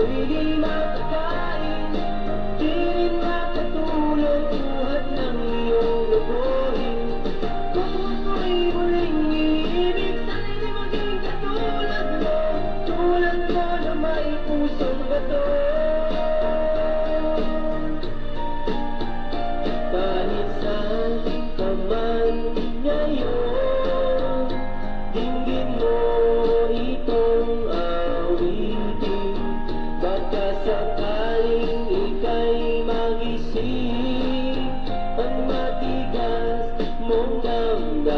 ako'y di makakain, di rin makatulog buhat ng iyong lokohin. Kung ako'y muling iibig, sana'y di maging katulad mo, tulad mo na may pusong bato. Kahit saan ka man ngayon, dinggin mo itong awitin. Baka sakaling ika'y magising, ang matigas mong damdamin.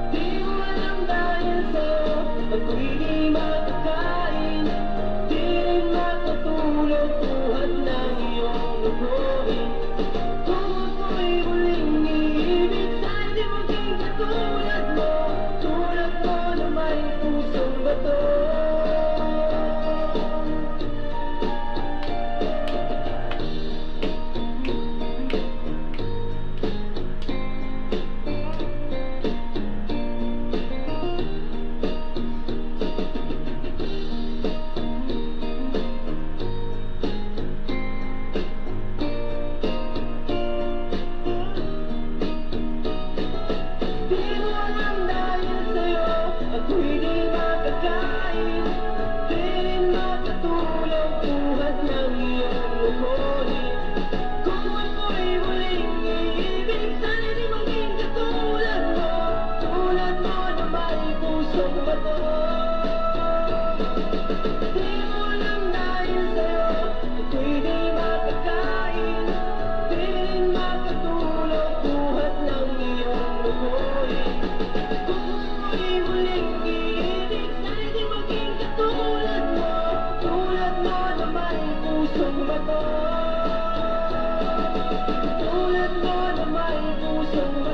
Di mo alam dahil sa'yo ako'y di makakain, di rin makatulog buhat ng iyong lokohin. Kung ako'y muling iibig, sana'y di maging katulad mo, tulad mo na may pusong bato. Di mo alam dahil sa'yo ako'y di makakain, di rin makatulog buhat ng iyong lokohin. Kung ako'y muling iibig, sana'y di maging katulad mo, tulad mo na may pusong bato. Di mo alam dahil sa'yo ako'y di makakain, di rin makatulog buhat ng iyong lokohin. Kung ako'y muling iibig, sana'y di maging katulad mo, tulad mo na may pusong bato. Tulad mo na may pusong bato.